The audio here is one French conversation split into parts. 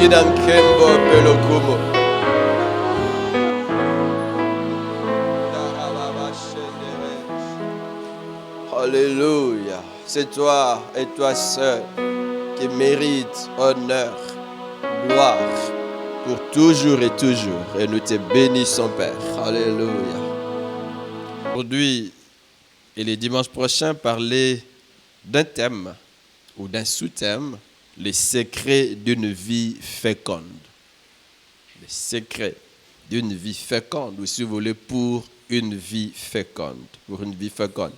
Kidankembo Pelokumo. Alléluia. C'est toi et toi seul qui mérites honneur, gloire pour toujours et toujours. Et nous te bénissons, Père. Alléluia. Aujourd'hui et les dimanches prochains, parler d'un thème ou d'un sous-thème, les secrets d'une vie féconde. Les secrets d'une vie féconde, ou si vous voulez, pour une vie féconde. Pour une vie féconde.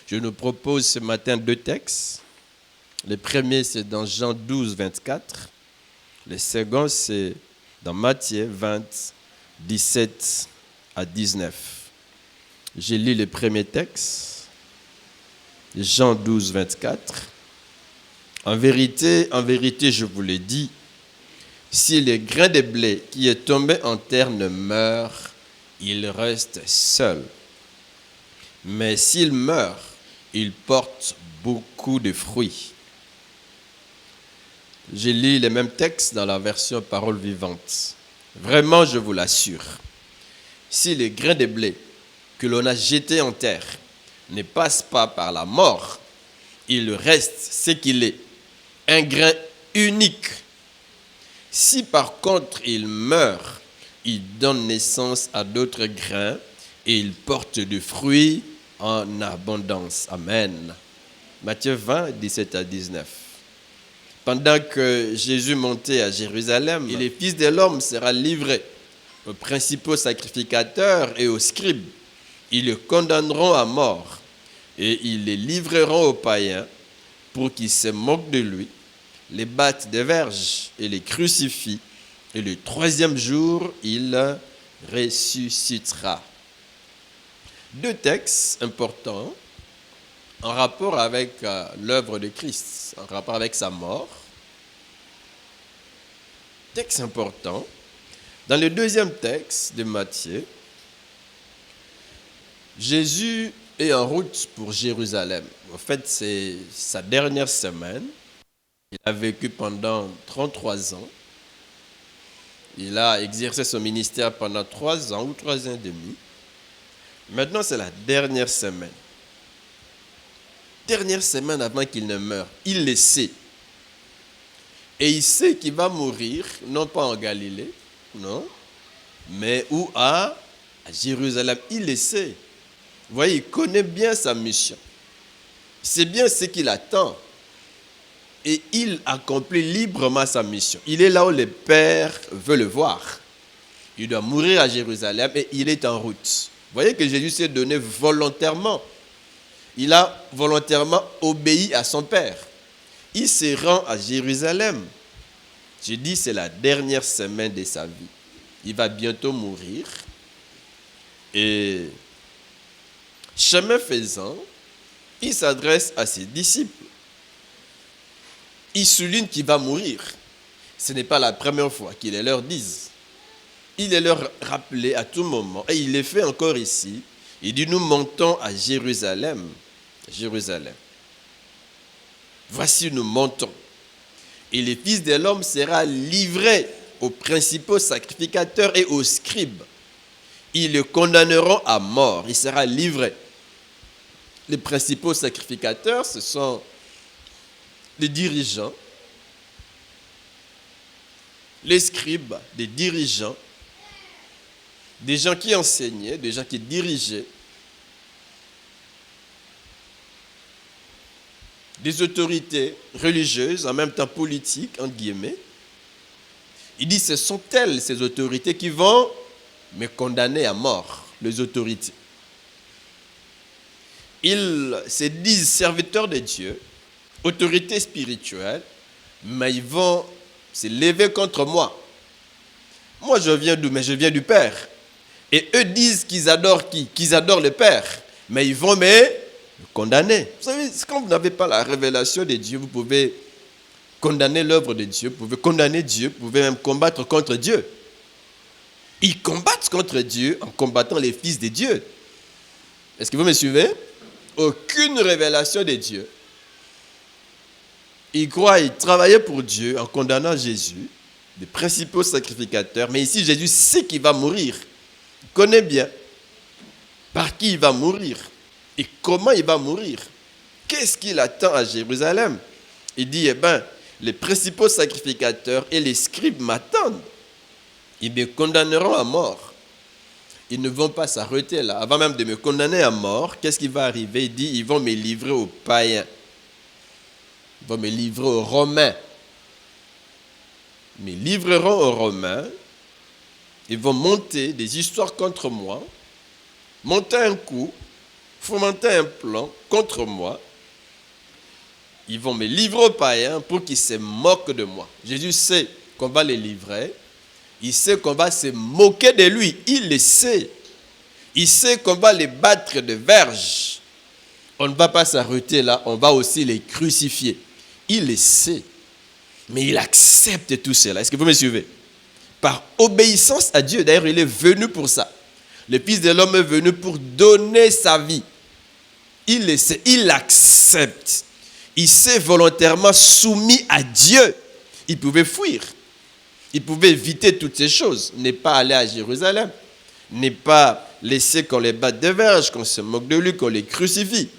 Je nous propose ce matin 2 textes. Le premier, c'est dans Jean 12, 24. Le second, c'est dans Matthieu 20, 17 à 19. Je lis le premier texte. Jean 12, 24. En vérité, je vous le dis, si le grain de blé qui est tombé en terre ne meurt, il reste seul. Mais s'il meurt, il porte beaucoup de fruits. Je lis les mêmes textes dans la version Parole vivante. Vraiment, je vous l'assure, si le grain de blé que l'on a jeté en terre ne passe pas par la mort, il reste ce qu'il est, un grain unique. Si par contre il meurt, il donne naissance à d'autres grains et il porte du fruit en abondance. Amen. Matthieu 20, 17 à 19. Pendant que Jésus montait à Jérusalem, et le Fils de l'homme sera livré aux principaux sacrificateurs et aux scribes. Ils le condamneront à mort et ils le livreront aux païens pour qu'ils se moquent de lui, les battent de verges et les crucifient. Et le 3e jour, il ressuscitera. 2 textes importants en rapport avec l'œuvre de Christ, en rapport avec sa mort. Texte important. Dans le 2e texte de Matthieu, Jésus est en route pour Jérusalem. En fait, c'est sa dernière semaine. Il a vécu pendant 33 ans. Il a exercé son ministère pendant 3 ans ou 3 ans et demi. Maintenant, c'est la dernière semaine. Dernière semaine avant qu'il ne meure. Il le sait. Et il sait qu'il va mourir, non pas en Galilée, non, mais où à Jérusalem. Il le sait. Vous voyez, il connaît bien sa mission. C'est bien ce qu'il attend. Et il accomplit librement sa mission. Il est là où le Père veut le voir. Il doit mourir à Jérusalem et il est en route. Vous voyez que Jésus s'est donné volontairement. Il a volontairement obéi à son Père. Il se rend à Jérusalem. Je dis, c'est la dernière semaine de sa vie. Il va bientôt mourir. Et chemin faisant, il s'adresse à ses disciples. Il souligne qu'il va mourir. Ce n'est pas la première fois qu'il les leur dise. Il les leur rappelé à tout moment. Et il le fait encore ici. Il dit, nous montons à Jérusalem. Jérusalem. Voici, nous montons. Et le Fils de l'homme sera livré aux principaux sacrificateurs et aux scribes. Ils le condamneront à mort. Il sera livré. Les principaux sacrificateurs, ce sont les dirigeants, les scribes, des dirigeants, des gens qui enseignaient, des gens qui dirigeaient, des autorités religieuses, en même temps politiques, entre guillemets. Il dit, ce sont elles, ces autorités, qui vont me condamner à mort, les autorités. Ils se disent serviteurs de Dieu, autorités spirituelles, mais ils vont se lever contre moi. Moi, je viens d'où? Mais je viens du Père. Et eux disent qu'ils adorent qui? Qu'ils adorent le Père. Mais ils vont me condamner. Vous savez, quand vous n'avez pas la révélation de Dieu, vous pouvez condamner l'œuvre de Dieu, vous pouvez condamner Dieu, vous pouvez même combattre contre Dieu. Ils combattent contre Dieu en combattant les fils de Dieu. Est-ce que vous me suivez? Aucune révélation de Dieu. Ils croient, ils travaillaient pour Dieu en condamnant Jésus. des principaux sacrificateurs. Mais ici, Jésus sait qu'il va mourir. Il connaît bien par qui il va mourir et comment il va mourir. Qu'est-ce qu'il attend à Jérusalem? Il dit, les principaux sacrificateurs et les scribes m'attendent. Ils me condamneront à mort. Ils ne vont pas s'arrêter là. Avant même de me condamner à mort, qu'est-ce qui va arriver? Il dit, ils vont me livrer aux païens. Ils vont me livrer aux Romains. Ils me livreront aux Romains. Ils vont monter des histoires contre moi, monter un coup, fomenter un plan contre moi. Ils vont me livrer aux païens pour qu'ils se moquent de moi. Jésus sait qu'on va les livrer. Il sait qu'on va se moquer de lui. Il le sait. Il sait qu'on va les battre de verges. On ne va pas s'arrêter là. On va aussi les crucifier. Il le sait. Mais il accepte tout cela. Est-ce que vous me suivez? Par obéissance à Dieu. D'ailleurs, il est venu pour ça. Le Fils de l'homme est venu pour donner sa vie. Il le sait. Il l'accepte. Il s'est volontairement soumis à Dieu. Il pouvait fuir. Il pouvait éviter toutes ces choses. Ne pas aller à Jérusalem. Ne pas laisser qu'on les batte de verges, qu'on se moque de lui, qu'on les crucifie.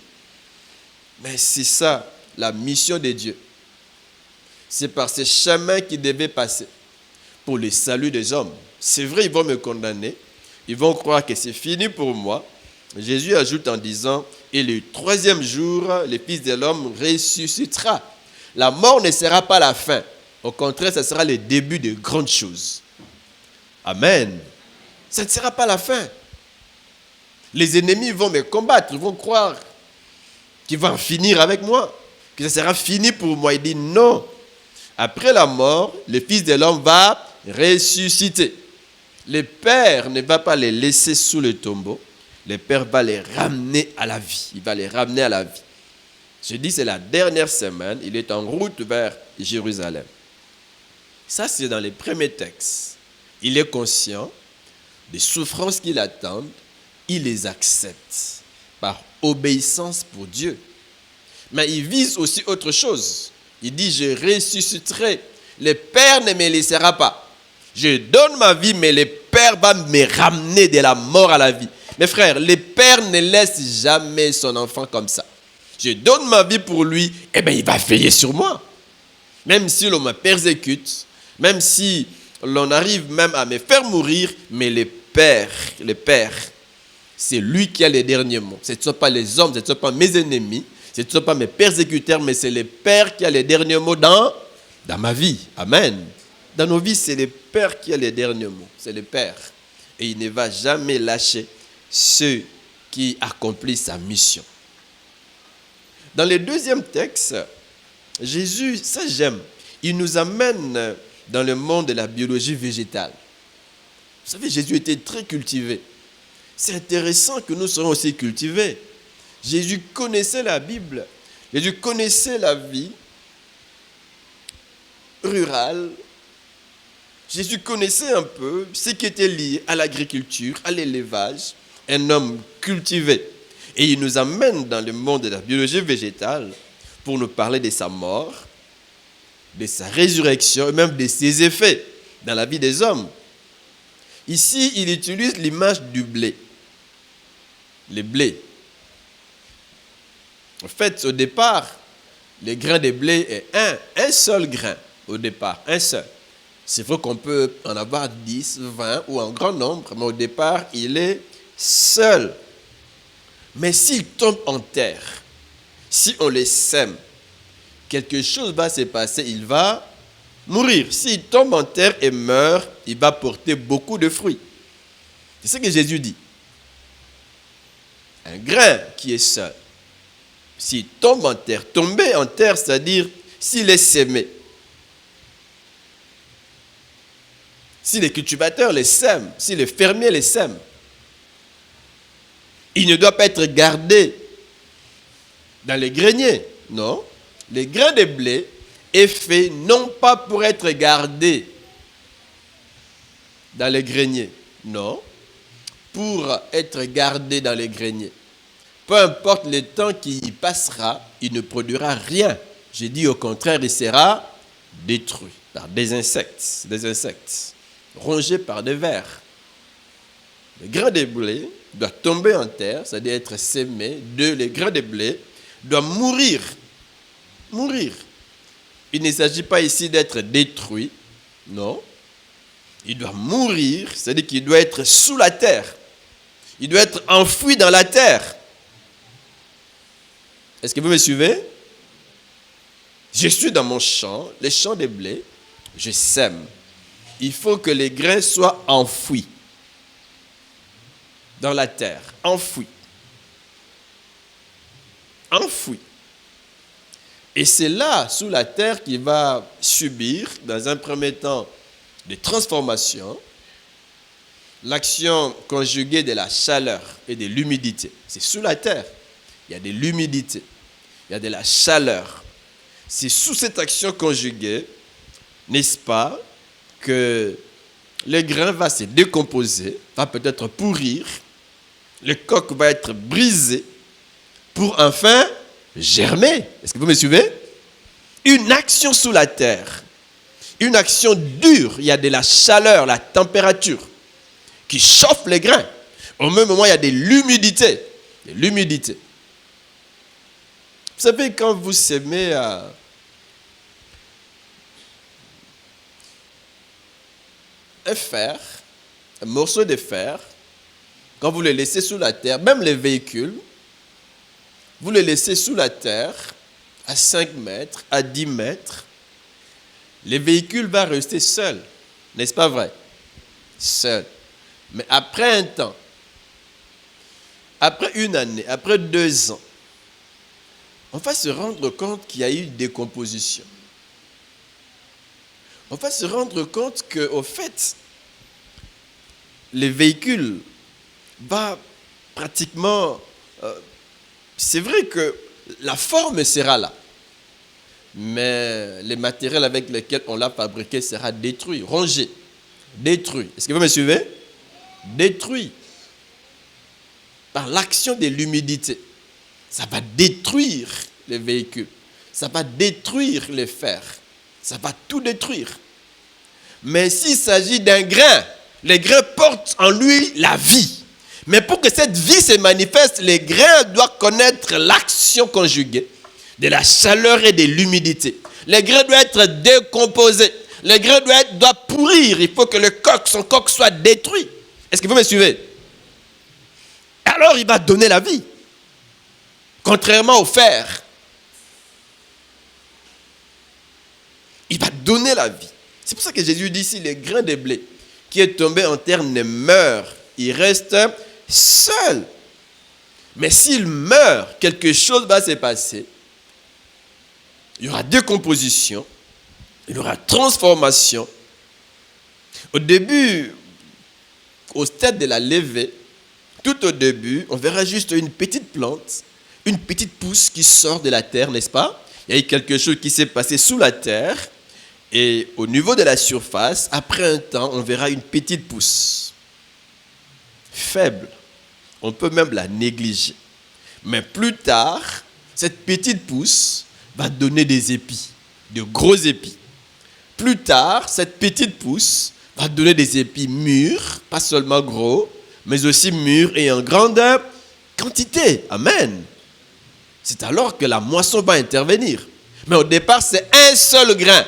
Mais c'est ça, la mission de Dieu. C'est par ce chemin qu'il devait passer pour le salut des hommes. C'est vrai, ils vont me condamner. Ils vont croire que c'est fini pour moi. Jésus ajoute en disant, et le troisième jour, le Fils de l'homme ressuscitera. La mort ne sera pas la fin. Au contraire, ce sera le début de grandes choses. Amen. Ça ne sera pas la fin. Les ennemis vont me combattre. Ils vont croire qu'ils vont en finir avec moi. Que ça sera fini pour moi. Il dit non. Après la mort, le Fils de l'homme va ressusciter. Le Père ne va pas les laisser sous le tombeau. Le Père va les ramener à la vie. Il va les ramener à la vie. Je dis, c'est la dernière semaine. Il est en route vers Jérusalem. Ça, c'est dans les premiers textes. Il est conscient des souffrances qui l'attendent. Il les accepte par obéissance pour Dieu. Mais il vise aussi autre chose. Il dit, je ressusciterai. Le Père ne me laissera pas. Je donne ma vie, mais le Père va me ramener de la mort à la vie. Mes frères, le Père ne laisse jamais son enfant comme ça. Je donne ma vie pour lui, il va veiller sur moi. Même si l'on me persécute, même si l'on arrive même à me faire mourir, mais le Père, c'est lui qui a les derniers mots. Ce ne sont pas les hommes, ce ne sont pas mes ennemis, ce ne sont pas mes persécuteurs, mais c'est le Père qui a les derniers mots dans ma vie. Amen. Dans nos vies, c'est le Père qui a les derniers mots. C'est le Père. Et il ne va jamais lâcher ceux qui accomplissent sa mission. Dans le deuxième texte, Jésus, ça j'aime, il nous amène dans le monde de la biologie végétale. Vous savez, Jésus était très cultivé. C'est intéressant que nous soyons aussi cultivés. Jésus connaissait la Bible. Jésus connaissait la vie rurale. Jésus connaissait un peu ce qui était lié à l'agriculture, à l'élevage. Un homme cultivé. Et il nous amène dans le monde de la biologie végétale pour nous parler de sa mort, de sa résurrection et même de ses effets dans la vie des hommes. Ici, il utilise l'image du blé. Le blé. En fait, au départ, le grain de blé est un seul grain. Au départ, un seul. C'est vrai qu'on peut en avoir 10, 20 ou un grand nombre, mais au départ, il est seul. Mais s'il tombe en terre, si on les sème, quelque chose va se passer, il va mourir. S'il tombe en terre et meurt, il va porter beaucoup de fruits. C'est ce que Jésus dit. Un grain qui est seul, s'il tombe en terre, tomber en terre, c'est-à-dire s'il est sémé, si les cultivateurs les sèment, si les fermiers les sèment, il ne doit pas être gardé dans les greniers, non. Le grain de blé est fait non pas pour être gardé dans les greniers, non, pour être gardé dans les greniers. Peu importe le temps qui y passera, il ne produira rien. J'ai dit au contraire, il sera détruit. par des insectes, rongé par des vers. Le grain de blé doit tomber en terre, c'est-à-dire être sémé. 2, le grain de blé doit mourir. Il ne s'agit pas ici d'être détruit, non. Il doit mourir, c'est-à-dire qu'il doit être sous la terre. Il doit être enfoui dans la terre. Est-ce que vous me suivez? Je suis dans mon champ, les champs de blé, je sème. Il faut que les grains soient enfouis dans la terre, enfouis. Et c'est là, sous la terre, qu'il va subir, dans un premier temps, des transformations, l'action conjuguée de la chaleur et de l'humidité. C'est sous la terre, il y a de l'humidité, il y a de la chaleur. C'est sous cette action conjuguée, n'est-ce pas, que le grain va se décomposer, va peut-être pourrir, le coq va être brisé pour enfin germer. Est-ce que vous me suivez? Une action sous la terre, une action dure, il y a de la chaleur, la température qui chauffe les grains. Au même moment, il y a de l'humidité. Vous savez, quand vous semez un fer, un morceau de fer, quand vous le laissez sous la terre, même les véhicules, vous le laissez sous la terre à 5 mètres, à 10 mètres, le véhicule va rester seul. N'est-ce pas vrai? Seul. Mais après un temps, après une année, après 2 ans, on va se rendre compte qu'il y a eu une décomposition. On va se rendre compte qu'au fait, les véhicules va pratiquement... c'est vrai que la forme sera là, mais les matériels avec lesquels on l'a fabriqué sera détruit, rongé, détruit. Est-ce que vous me suivez? Détruit par l'action de l'humidité. Ça va détruire les véhicules, ça va détruire les fers, ça va tout détruire. Mais s'il s'agit d'un grain, les grains portent en lui la vie. Mais pour que cette vie se manifeste, les grains doivent connaître l'action conjuguée de la chaleur et de l'humidité. Les grains doivent être décomposés. Les grains doivent pourrir. Il faut que son coq soit détruit. Est-ce que vous me suivez? Alors il va donner la vie. Contrairement au fer. Il va donner la vie. C'est pour ça que Jésus dit ici, le grain de blé qui est tombé en terre ne meurt. Il reste seul. Mais s'il meurt, quelque chose va se passer. Il y aura décomposition, il y aura transformation. Au début, au stade de la levée, tout au début, on verra juste une petite plante, une petite pousse qui sort de la terre, n'est-ce pas? Il y a eu quelque chose qui s'est passé sous la terre. Et au niveau de la surface, après un temps, on verra une petite pousse. Faible. On peut même la négliger. Mais plus tard, cette petite pousse va donner des épis, de gros épis. Plus tard, cette petite pousse va donner des épis mûrs, pas seulement gros, mais aussi mûrs et en grande quantité. Amen. C'est alors que la moisson va intervenir. Mais au départ, c'est un seul grain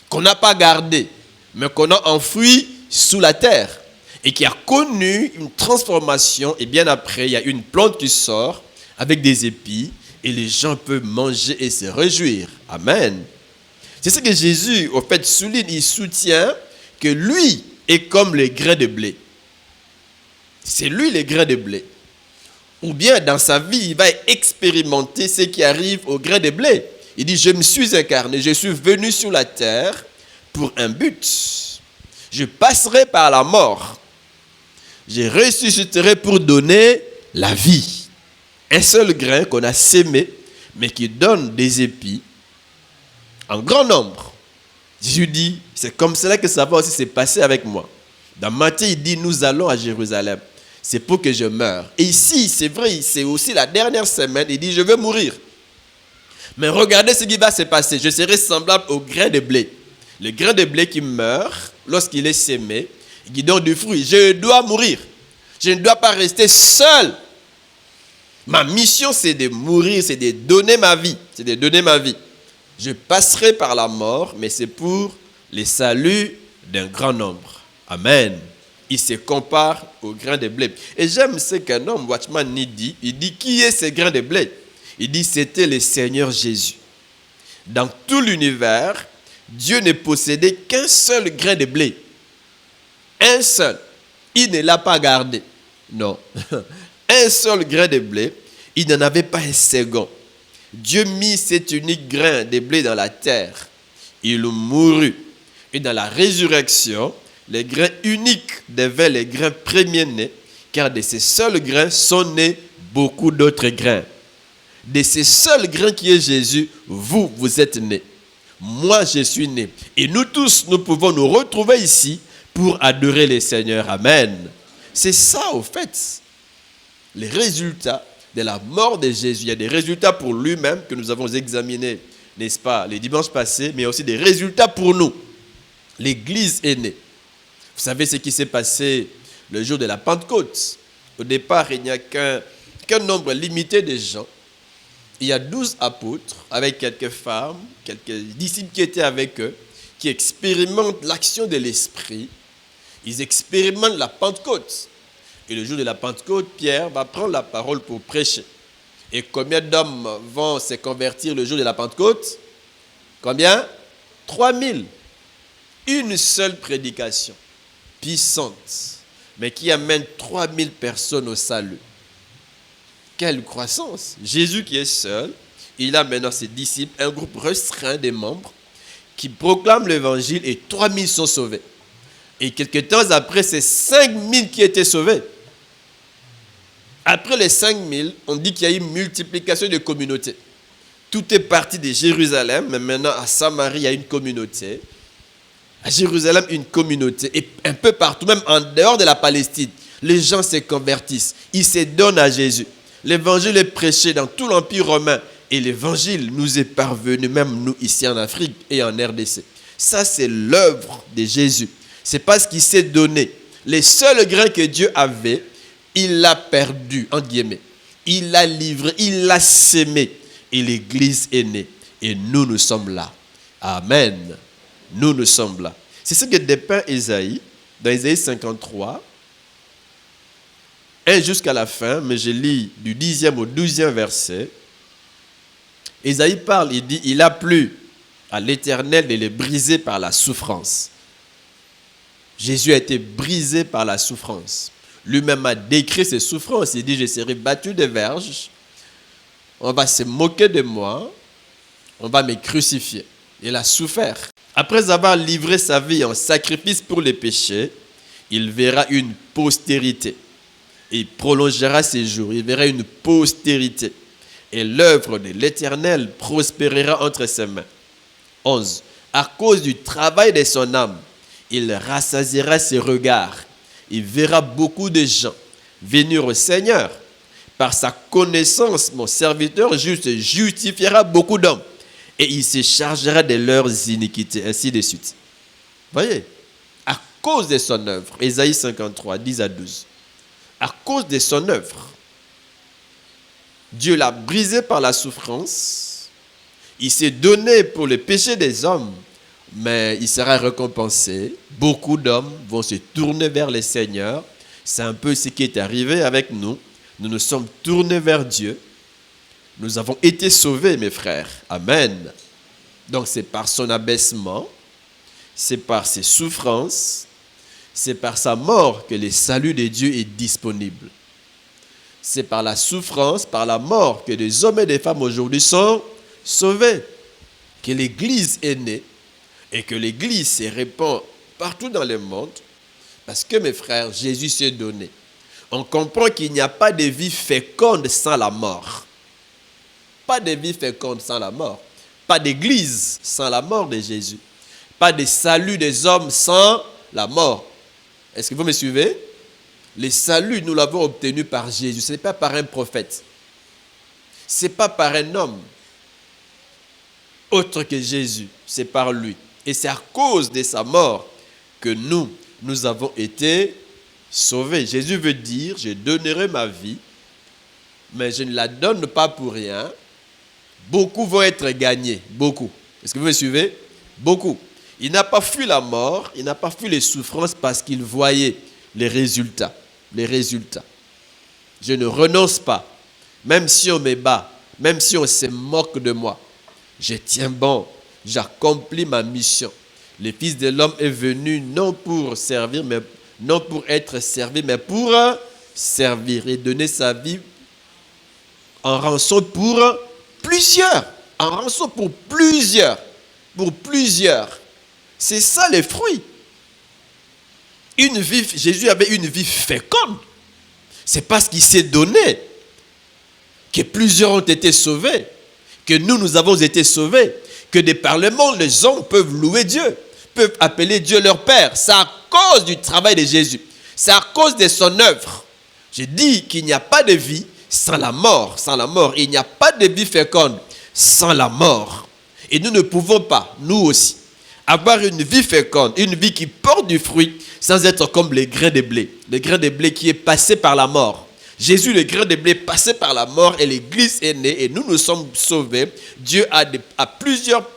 qu'on n'a pas gardé, mais qu'on a enfoui sous la terre et qui a connu une transformation. Et bien après, il y a une plante qui sort avec des épis et les gens peuvent manger et se réjouir. Amen. C'est ce que Jésus, au fait, souligne. Il soutient que lui est comme les grains de blé. C'est lui les grains de blé. Ou bien dans sa vie, il va expérimenter ce qui arrive aux grains de blé. Il dit, je me suis incarné, je suis venu sur la terre pour un but. Je passerai par la mort. Je ressusciterai pour donner la vie. Un seul grain qu'on a sémé, mais qui donne des épis en grand nombre. Jésus dit, c'est comme cela que ça va aussi se passer avec moi. Dans Matthieu, il dit, nous allons à Jérusalem. C'est pour que je meure. Et ici, c'est vrai, c'est aussi la dernière semaine, il dit, je vais mourir. Mais regardez ce qui va se passer. Je serai semblable au grain de blé. Le grain de blé qui meurt lorsqu'il est sémé, qui donne du fruit. Je dois mourir. Je ne dois pas rester seul. Ma mission, c'est de mourir, c'est de donner ma vie. C'est de donner ma vie. Je passerai par la mort, mais c'est pour le salut d'un grand nombre. Amen. Il se compare au grain de blé. Et j'aime ce qu'un homme, Watchman Nee, dit. Il dit, qui est ce grain de blé? Il dit, c'était le Seigneur Jésus. Dans tout l'univers, Dieu ne possédait qu'un seul grain de blé. Un seul. Il ne l'a pas gardé. Non. Un seul grain de blé. Il n'en avait pas un second. Dieu mit cet unique grain de blé dans la terre. Il mourut. Et dans la résurrection, les grains uniques devaient les grains premiers-nés, car de ces seuls grains sont nés beaucoup d'autres grains. De ces seuls grains qui est Jésus, vous êtes nés. Moi, je suis né. Et nous tous, nous pouvons nous retrouver ici pour adorer le Seigneur. Amen. C'est ça, au fait, les résultats de la mort de Jésus. Il y a des résultats pour lui-même que nous avons examinés, n'est-ce pas, les dimanches passés, mais aussi des résultats pour nous. L'Église est née. Vous savez ce qui s'est passé le jour de la Pentecôte. Au départ, il n'y a qu'un nombre limité de gens. Il y a 12 apôtres avec quelques femmes, quelques disciples qui étaient avec eux, qui expérimentent l'action de l'Esprit. Ils expérimentent la Pentecôte. Et le jour de la Pentecôte, Pierre va prendre la parole pour prêcher. Et combien d'hommes vont se convertir le jour de la Pentecôte? Combien? 3000. Une seule prédication puissante, mais qui amène 3000 personnes au salut. Quelle croissance! Jésus qui est seul, il a maintenant ses disciples, un groupe restreint des membres qui proclament l'évangile et 3000 sont sauvés. Et quelques temps après, c'est 5000 qui étaient sauvés. Après les 5000, on dit qu'il y a eu une multiplication de communautés. Tout est parti de Jérusalem, mais maintenant à Samarie, il y a une communauté. À Jérusalem, une communauté. Et un peu partout, même en dehors de la Palestine, les gens se convertissent. Ils se donnent à Jésus. L'évangile est prêché dans tout l'Empire romain. Et l'évangile nous est parvenu, même nous ici en Afrique et en RDC. Ça, c'est l'œuvre de Jésus. C'est parce qu'il s'est donné. Les seuls grains que Dieu avait, il l'a perdu, entre guillemets. Il l'a livré, il l'a sémé. Et l'Église est née. Et nous sommes là. Amen. Nous sommes là. C'est ce que dépeint Ésaïe, dans Ésaïe 53, 1 jusqu'à la fin, mais je lis du 10e au 12e verset. Ésaïe parle, il dit, il a plu à l'Éternel de les briser par la souffrance. Jésus a été brisé par la souffrance. Lui-même a décrit ses souffrances. Il dit, je serai battu de verges, on va se moquer de moi, on va me crucifier. Il a souffert. Après avoir livré sa vie en sacrifice pour les péchés, il verra une postérité. Il prolongera ses jours. Il verra une postérité. Et l'œuvre de l'Éternel prospérera entre ses mains. 11. À cause du travail de son âme, il rassasiera ses regards. Il verra beaucoup de gens venir au Seigneur. Par sa connaissance, mon serviteur juste justifiera beaucoup d'hommes. Et il se chargera de leurs iniquités, ainsi de suite. Voyez, à cause de son œuvre, Ésaïe 53, 10 à 12, à cause de son œuvre, Dieu l'a brisé par la souffrance, il s'est donné pour le péché des hommes, mais il sera récompensé. Beaucoup d'hommes vont se tourner vers le Seigneur. C'est un peu ce qui est arrivé avec nous. Nous nous sommes tournés vers Dieu. Nous avons été sauvés, mes frères. Amen. Donc c'est par son abaissement, c'est par ses souffrances, c'est par sa mort que le salut de Dieu est disponible. C'est par la souffrance, par la mort que des hommes et des femmes aujourd'hui sont sauvés. Que l'Église est née et que l'Église se répand partout dans le monde. Parce que, mes frères, Jésus s'est donné. On comprend qu'il n'y a pas de vie féconde sans la mort. Pas de vie féconde sans la mort. Pas d'église sans la mort de Jésus. Pas de salut des hommes sans la mort. Est-ce que vous me suivez? Le salut, nous l'avons obtenu par Jésus. Ce n'est pas par un prophète. Ce n'est pas par un homme autre que Jésus. C'est par lui. Et c'est à cause de sa mort que nous avons été sauvés. Jésus veut dire, je donnerai ma vie, mais je ne la donne pas pour rien. Beaucoup vont être gagnés, beaucoup. Est-ce que vous me suivez? Beaucoup. Il n'a pas fui la mort, il n'a pas fui les souffrances parce qu'il voyait les résultats. Les résultats. Je ne renonce pas, même si on me bat, même si on se moque de moi. Je tiens bon, j'accomplis ma mission. Le Fils de l'homme est venu non pour servir, mais non pour être servi, mais pour servir et donner sa vie en rançon pour plusieurs. En rançon pour plusieurs. Pour plusieurs. C'est ça les fruits. Jésus avait une vie féconde. C'est parce qu'il s'est donné que plusieurs ont été sauvés, que nous avons été sauvés, que de par le monde, les hommes peuvent louer Dieu, peuvent appeler Dieu leur Père. C'est à cause du travail de Jésus. C'est à cause de son œuvre. Je dis qu'il n'y a pas de vie sans la mort. Sans la mort. Il n'y a pas de vie féconde sans la mort. Et nous ne pouvons pas, nous aussi, avoir une vie féconde, une vie qui porte du fruit, sans être comme les grains de blé. Le grain de blé qui est passé par la mort. Jésus, le grain de blé passé par la mort, et l'Église est née, et nous sommes sauvés. Dieu a plusieurs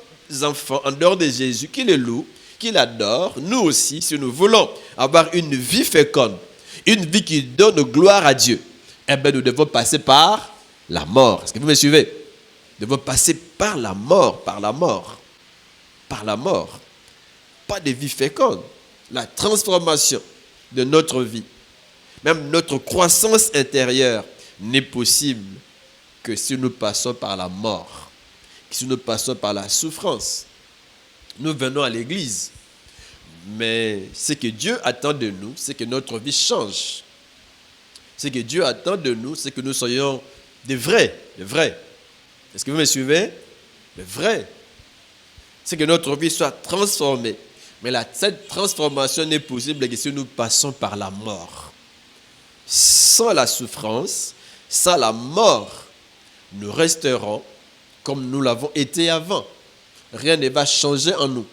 enfants en dehors de Jésus qui le louent, qui l'adorent. Nous aussi, si nous voulons avoir une vie féconde, une vie qui donne gloire à Dieu, eh bien, nous devons passer par la mort. Est-ce que vous me suivez? Nous devons passer par la mort, par la mort. Par la mort. Pas de vie féconde. La transformation de notre vie, même notre croissance intérieure, n'est possible que si nous passons par la mort, si nous passons par la souffrance. Nous venons à l'église, mais ce que Dieu attend de nous, c'est que notre vie change. Ce que Dieu attend de nous, c'est que nous soyons des vrais, des vrais. Est-ce que vous me suivez? Des vrais. C'est que notre vie soit transformée. Mais cette transformation n'est possible que si nous passons par la mort. Sans la souffrance, sans la mort, nous resterons comme nous l'avons été avant. Rien ne va changer en nous.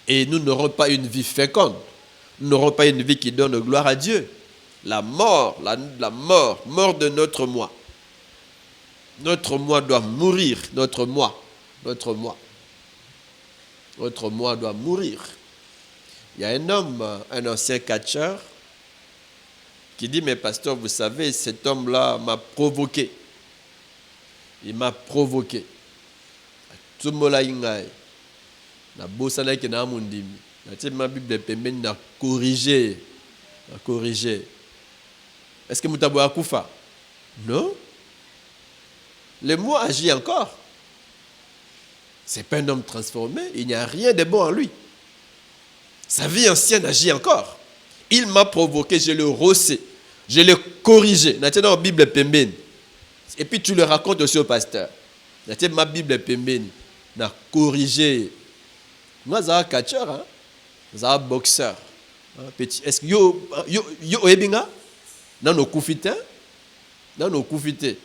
Et nous n'aurons pas une vie féconde. Nous n'aurons pas une vie qui donne gloire à Dieu. La mort, la mort de notre moi. Notre moi doit mourir. Notre moi doit mourir. Il y a un homme, un ancien catcheur, qui dit, mais pasteur, vous savez, cet homme-là m'a provoqué. Il m'a provoqué. Tout le monde a na bosana ki na mundimi. Na ma Bible pembeni na corriger. Est-ce que Moutabo a koufa? Non. Le mot agit encore. C'est pas un homme transformé. Il n'y a rien de bon en lui. Sa vie ancienne agit encore. Il m'a provoqué, je l'ai rossé, je l'ai corrigé. Dans la Bible pembeni. Et puis tu le racontes aussi au pasteur. Dans ma Bible pembeni, na corrigé. Moi, j'ai un catcheur, hein? J'ai un boxeur. Petit. Est-ce que yo ebinga? Dans nos coufités? Dans nos coufités.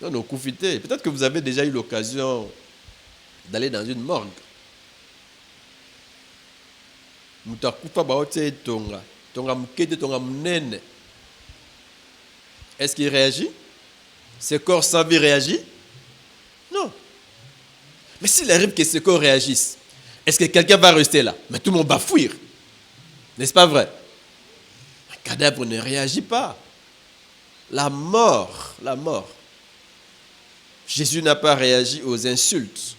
Dans nos coufités. Peut-être que vous avez déjà eu l'occasion d'aller dans une morgue. Est-ce qu'il réagit? Ce corps sans vie réagit? Non. Mais s'il arrive que ce corps réagisse, est-ce que quelqu'un va rester là? Mais tout le monde va fuir. N'est-ce pas vrai? Un cadavre ne réagit pas. La mort. Jésus n'a pas réagi aux insultes,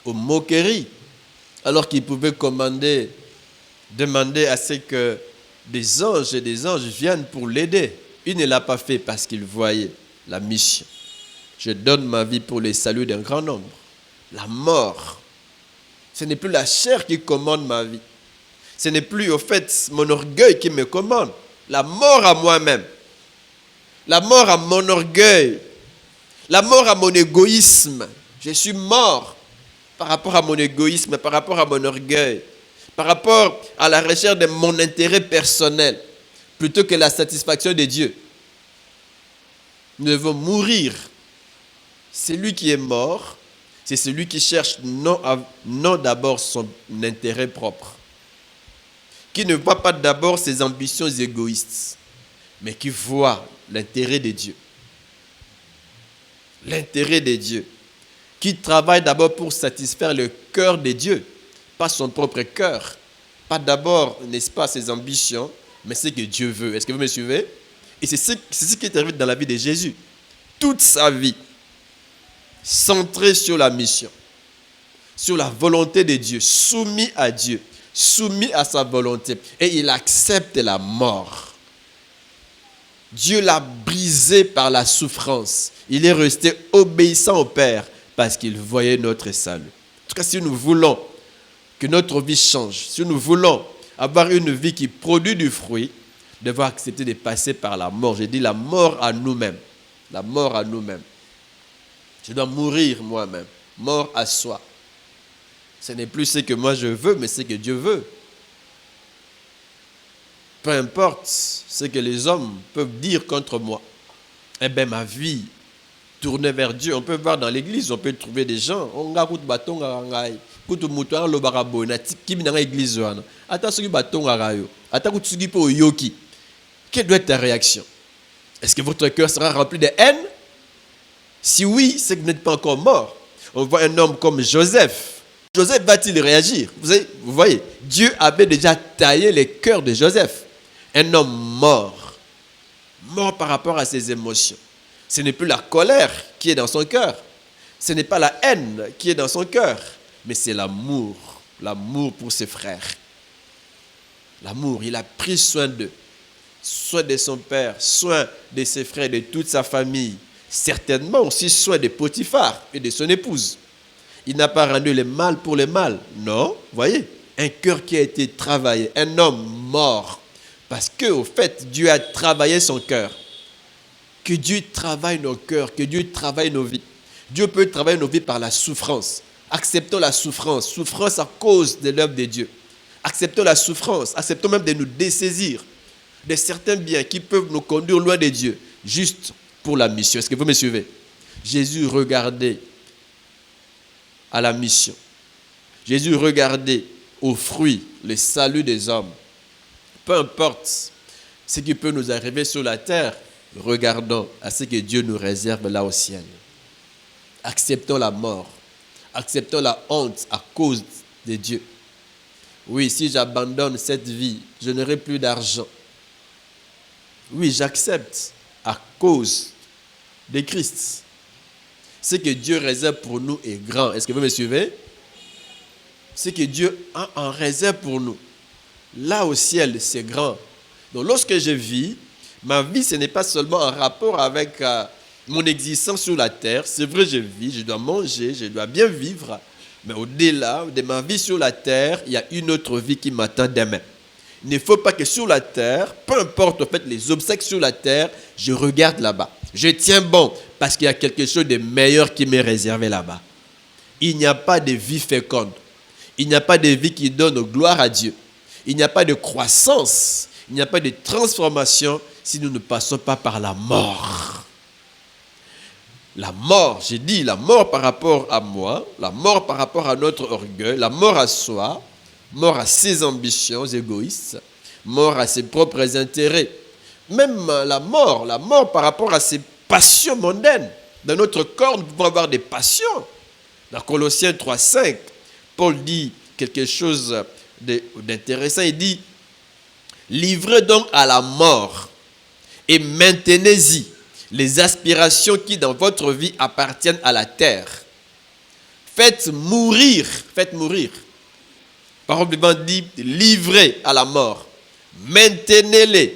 aux moqueries, alors qu'il pouvait demander à ce que des anges viennent pour l'aider. Il ne l'a pas fait parce qu'il voyait la mission. Je donne ma vie pour le salut d'un grand nombre. La mort. Ce n'est plus la chair qui commande ma vie. Ce n'est plus au fait mon orgueil qui me commande. La mort à moi-même. La mort à mon orgueil. La mort à mon égoïsme. Je suis mort par rapport à mon égoïsme, par rapport à mon orgueil, par rapport à la recherche de mon intérêt personnel, plutôt que la satisfaction de Dieu. Nous devons mourir. C'est lui qui est mort. C'est celui qui cherche non d'abord son intérêt propre, qui ne voit pas d'abord ses ambitions égoïstes, mais qui voit l'intérêt de Dieu. L'intérêt de Dieu. Qui travaille d'abord pour satisfaire le cœur de Dieu, pas son propre cœur. Pas d'abord, n'est-ce pas, ses ambitions, mais ce que Dieu veut. Est-ce que vous me suivez? Et c'est ce qui est arrivé dans la vie de Jésus. Toute sa vie, centrée sur la mission, sur la volonté de Dieu, soumis à Dieu, soumis à sa volonté. Et il accepte la mort. Dieu l'a brisé par la souffrance. Il est resté obéissant au Père parce qu'il voyait notre salut. En tout cas, si nous voulons que notre vie change, si nous voulons avoir une vie qui produit du fruit, nous devons accepter de passer par la mort. J'ai dit la mort à nous-mêmes. La mort à nous-mêmes. Je dois mourir moi-même. Mort à soi. Ce n'est plus ce que moi je veux, mais ce que Dieu veut. Peu importe ce que les hommes peuvent dire contre moi. Eh bien, ma vie tournée vers Dieu. On peut voir dans l'église, on peut trouver des gens. Quelle doit être ta réaction? Est-ce que votre cœur sera rempli de haine? Si oui, c'est que vous n'êtes pas encore mort. On voit un homme comme Joseph. Joseph va-t-il réagir? Vous voyez, Dieu avait déjà taillé les cœurs de Joseph. Un homme mort. Mort par rapport à ses émotions. Ce n'est plus la colère qui est dans son cœur. Ce n'est pas la haine qui est dans son cœur. Mais c'est l'amour. L'amour pour ses frères. L'amour, il a pris soin d'eux. Soin de son père, soin de ses frères, de toute sa famille. Certainement aussi soin de Potiphar et de son épouse. Il n'a pas rendu le mal pour le mal. Non, voyez, un cœur qui a été travaillé, un homme mort. Parce que, au fait, Dieu a travaillé son cœur. Que Dieu travaille nos cœurs, que Dieu travaille nos vies. Dieu peut travailler nos vies par la souffrance. Acceptons la souffrance. Souffrance à cause de l'œuvre de Dieu. Acceptons la souffrance. Acceptons même de nous dessaisir de certains biens qui peuvent nous conduire loin de Dieu, juste pour la mission. Est-ce que vous me suivez? Jésus regardait à la mission. Jésus regardait aux fruits, le salut des hommes. Peu importe ce qui peut nous arriver sur la terre, regardons à ce que Dieu nous réserve là au ciel. Acceptons la mort. Acceptons la honte à cause de Dieu. Oui, si j'abandonne cette vie, je n'aurai plus d'argent. Oui, j'accepte à cause de Christ. Ce que Dieu réserve pour nous est grand. Est-ce que vous me suivez? Ce que Dieu a en réserve pour nous, là au ciel, c'est grand. Donc lorsque je vis, ma vie, ce n'est pas seulement en rapport avec mon existence sur la terre. C'est vrai, je vis, je dois manger, je dois bien vivre. Mais au-delà de ma vie sur la terre, il y a une autre vie qui m'attend demain. Il ne faut pas que sur la terre, peu importe en fait les obstacles sur la terre, je regarde là-bas. Je tiens bon parce qu'il y a quelque chose de meilleur qui m'est réservé là-bas. Il n'y a pas de vie féconde. Il n'y a pas de vie qui donne gloire à Dieu. Il n'y a pas de croissance. Il n'y a pas de transformation si nous ne passons pas par la mort. La mort, j'ai dit, la mort par rapport à moi, la mort par rapport à notre orgueil, la mort à soi, mort à ses ambitions égoïstes, mort à ses propres intérêts. Même la mort par rapport à ses passions mondaines. Dans notre corps, nous pouvons avoir des passions. Dans Colossiens 3,5, Paul dit quelque chose d'intéressant. Il dit, livrez donc à la mort et maintenez-y les aspirations qui dans votre vie appartiennent à la terre. Faites mourir. Parole biblique dit, livrez à la mort. Maintenez-les.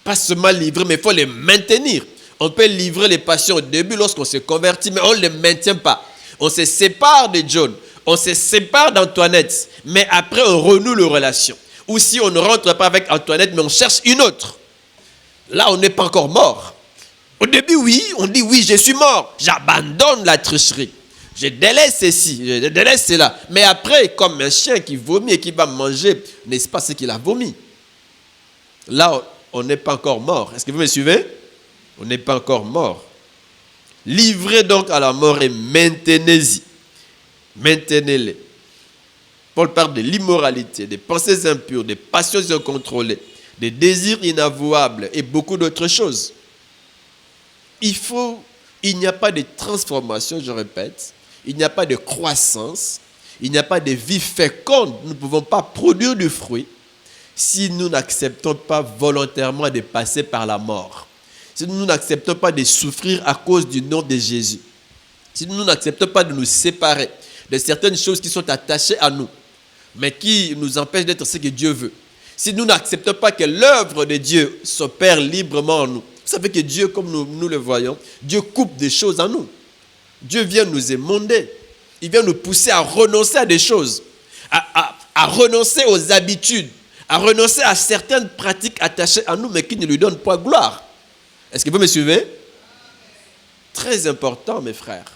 Pas seulement livrer, mais il faut les maintenir. On peut livrer les passions au début lorsqu'on se convertit, mais on ne les maintient pas. On se sépare de John, on se sépare d'Antoinette, mais après on renoue les relations. Ou si on ne rentre pas avec Antoinette, mais on cherche une autre. Là, on n'est pas encore mort. Au début, oui, on dit oui, je suis mort. J'abandonne la tricherie. Je délaisse ceci, je délaisse cela. Mais après, comme un chien qui vomit et qui va manger, n'est-ce pas ce qu'il a vomi? Là, on n'est pas encore mort. Est-ce que vous me suivez? On n'est pas encore mort. Livrez donc à la mort et maintenez-y. Maintenez-les. Paul parle de l'immoralité, des pensées impures, des passions incontrôlées, des désirs inavouables et beaucoup d'autres choses. Il n'y a pas de transformation, je répète, il n'y a pas de croissance, il n'y a pas de vie féconde. Nous ne pouvons pas produire du fruit si nous n'acceptons pas volontairement de passer par la mort. Si nous n'acceptons pas de souffrir à cause du nom de Jésus. Si nous n'acceptons pas de nous séparer de certaines choses qui sont attachées à nous, mais qui nous empêchent d'être ce que Dieu veut. Si nous n'acceptons pas que l'œuvre de Dieu s'opère librement en nous. Vous savez que Dieu, comme nous le voyons, Dieu coupe des choses en nous. Dieu vient nous émonder. Il vient nous pousser à renoncer à des choses, à renoncer aux habitudes, à renoncer à certaines pratiques attachées à nous, mais qui ne lui donnent pas gloire. Est-ce que vous me suivez? Très important, mes frères.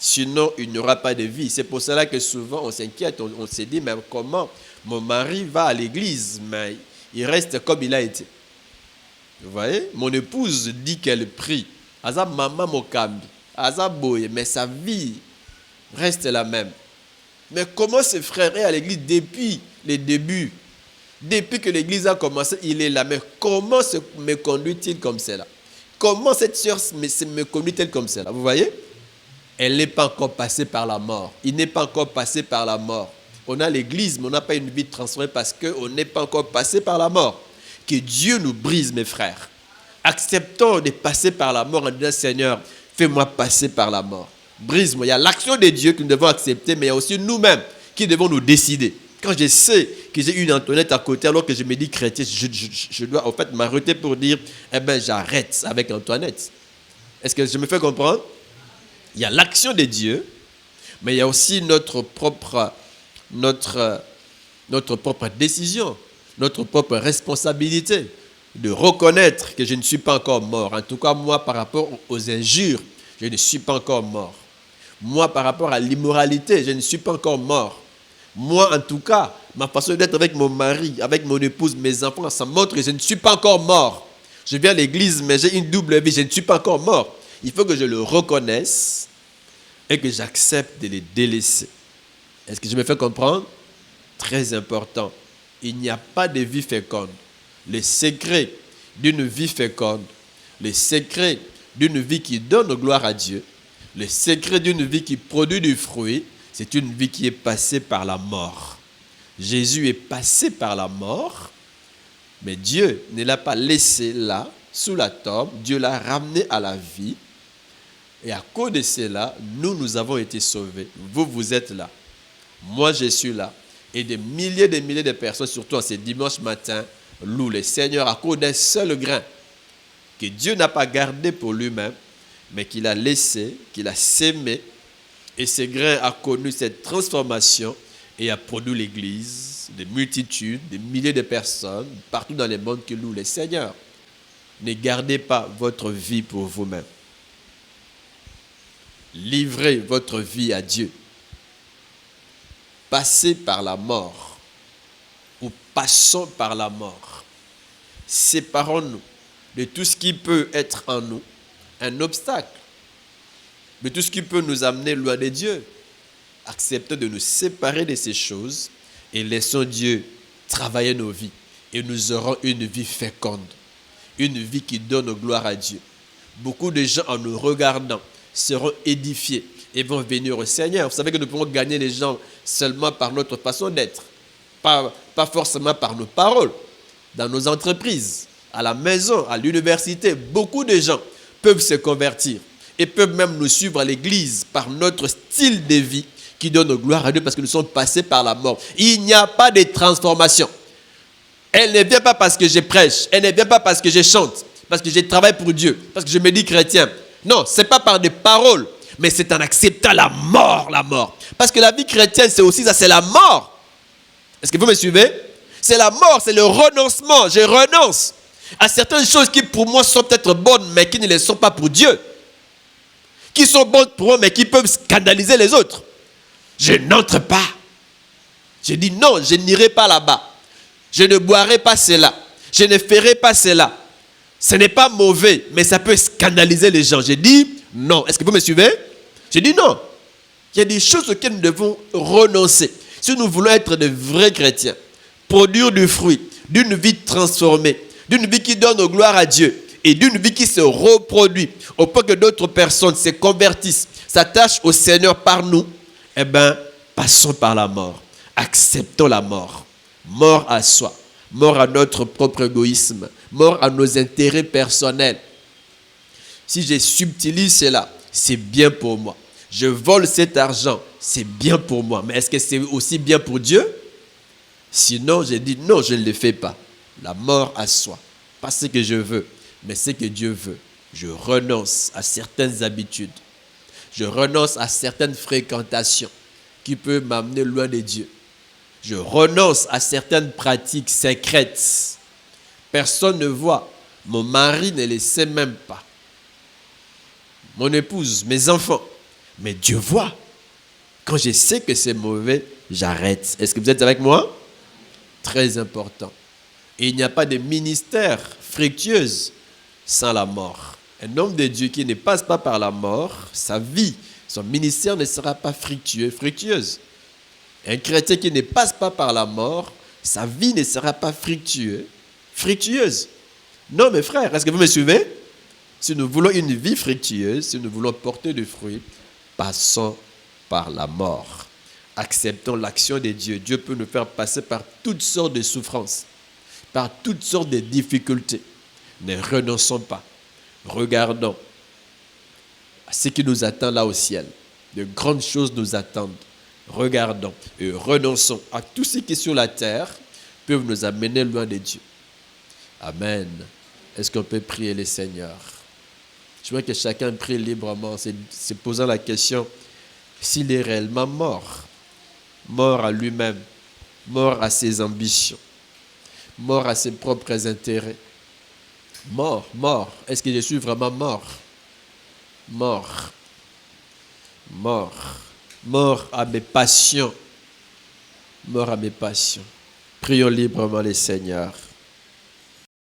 Sinon, il n'y aura pas de vie. C'est pour cela que souvent, on s'inquiète, on se dit, mais comment mon mari va à l'église, mais il reste comme il a été. Vous voyez? Mon épouse dit qu'elle prie. Aza maman mokambi, aza boye, mais sa vie reste la même. Mais comment ce frère est à l'église depuis les débuts? Depuis que l'église a commencé, il est là. Mais comment me conduit-il comme cela? Comment cette sœur me conduit-elle comme cela? Vous voyez? Elle n'est pas encore passée par la mort. Il n'est pas encore passé par la mort. On a l'église, mais on n'a pas une vie transformée parce qu'on n'est pas encore passé par la mort. Que Dieu nous brise, mes frères. Acceptons de passer par la mort en disant, Seigneur, fais-moi passer par la mort. Brise-moi. Il y a l'action de Dieu que nous devons accepter, mais il y a aussi nous-mêmes qui devons nous décider. Quand je sais que j'ai une Antoinette à côté, alors que je me dis chrétien, je dois en fait m'arrêter pour dire, j'arrête avec Antoinette. Est-ce que je me fais comprendre? Il y a l'action de Dieu, mais il y a aussi notre propre décision, notre propre responsabilité de reconnaître que je ne suis pas encore mort. En tout cas, moi, par rapport aux injures, je ne suis pas encore mort. Moi, par rapport à l'immoralité, je ne suis pas encore mort. Moi, en tout cas, ma façon d'être avec mon mari, avec mon épouse, mes enfants, ça montre que je ne suis pas encore mort. Je viens à l'église, mais j'ai une double vie, je ne suis pas encore mort. Il faut que je le reconnaisse et que j'accepte de les délaisser. Est-ce que je me fais comprendre? Très important. Il n'y a pas de vie féconde. Le secret d'une vie féconde, le secret d'une vie qui donne gloire à Dieu, le secret d'une vie qui produit du fruit, c'est une vie qui est passée par la mort. Jésus est passé par la mort, mais Dieu ne l'a pas laissé là, sous la tombe. Dieu l'a ramené à la vie. Et à cause de cela, nous avons été sauvés. Vous êtes là. Moi, je suis là. Et des milliers de personnes, surtout en ce dimanche matin, louent le Seigneur à cause d'un seul grain que Dieu n'a pas gardé pour lui-même, mais qu'il a laissé, qu'il a sémé. Et ce grain a connu cette transformation et a produit l'Église, des multitudes, des milliers de personnes, partout dans le monde qui louent le Seigneur. Ne gardez pas votre vie pour vous-même. Livrez votre vie à Dieu. Passez par la mort ou passons par la mort. Séparons-nous de tout ce qui peut être en nous un obstacle, de tout ce qui peut nous amener loin de Dieu. Acceptons de nous séparer de ces choses et laissons Dieu travailler nos vies. Et nous aurons une vie féconde, une vie qui donne gloire à Dieu. Beaucoup de gens, en nous regardant, seront édifiés et vont venir au Seigneur. Vous savez que nous pouvons gagner les gens seulement par notre façon d'être, pas forcément par nos paroles. Dans nos entreprises, à la maison, à l'université, beaucoup de gens peuvent se convertir et peuvent même nous suivre à l'église par notre style de vie qui donne gloire à Dieu parce que nous sommes passés par la mort. Il n'y a pas de transformation. Elle ne vient pas parce que je prêche, elle ne vient pas parce que je chante, parce que je travaille pour Dieu, parce que je me dis chrétien. Non, ce n'est pas par des paroles, mais c'est en acceptant la mort, la mort. Parce que la vie chrétienne, c'est aussi ça, c'est la mort. Est-ce que vous me suivez? C'est la mort, c'est le renoncement. Je renonce à certaines choses qui pour moi sont peut-être bonnes, mais qui ne le sont pas pour Dieu. Qui sont bonnes pour moi, mais qui peuvent scandaliser les autres. Je n'entre pas. Je dis non, je n'irai pas là-bas. Je ne boirai pas cela. Je ne ferai pas cela. Ce n'est pas mauvais, mais ça peut scandaliser les gens. J'ai dit non. Est-ce que vous me suivez? J'ai dit non. Il y a des choses auxquelles nous devons renoncer. Si nous voulons être de vrais chrétiens, produire du fruit, d'une vie transformée, d'une vie qui donne gloire à Dieu et d'une vie qui se reproduit au point que d'autres personnes se convertissent, s'attachent au Seigneur par nous, eh bien, passons par la mort. Acceptons la mort. Mort à soi. Mort à notre propre égoïsme. Mort à nos intérêts personnels. Si je subtilise cela, c'est bien pour moi. Je vole cet argent, c'est bien pour moi. Mais est-ce que c'est aussi bien pour Dieu? Sinon, j'ai dit non, je ne le fais pas. La mort à soi. Pas ce que je veux, mais ce que Dieu veut. Je renonce à certaines habitudes. Je renonce à certaines fréquentations qui peuvent m'amener loin de Dieu. Je renonce à certaines pratiques secrètes. Personne ne voit. Mon mari ne le sait même pas. Mon épouse, mes enfants. Mais Dieu voit. Quand je sais que c'est mauvais, j'arrête. Est-ce que vous êtes avec moi? Très important. Et il n'y a pas de ministère fructueuse sans la mort. Un homme de Dieu qui ne passe pas par la mort, sa vie, son ministère ne sera pas fructueuse. Un chrétien qui ne passe pas par la mort, sa vie ne sera pas fructueuse. Non, mes frères, est-ce que vous me suivez? Si nous voulons une vie fructueuse, si nous voulons porter du fruit, passons par la mort. Acceptons l'action de Dieu. Dieu peut nous faire passer par toutes sortes de souffrances, par toutes sortes de difficultés. Ne renonçons pas. Regardons à ce qui nous attend là au ciel. De grandes choses nous attendent. Regardons et renonçons à tout ce qui est sur la terre peuvent nous amener loin de Dieu. Amen. Est-ce qu'on peut prier le Seigneur? Je veux que chacun prie librement, se posant la question s'il est réellement mort. Mort à lui-même, mort à ses ambitions, mort à ses propres intérêts. Mort. Est-ce que je suis vraiment mort? Mort à mes passions. Mort à mes passions. Prions librement le Seigneur.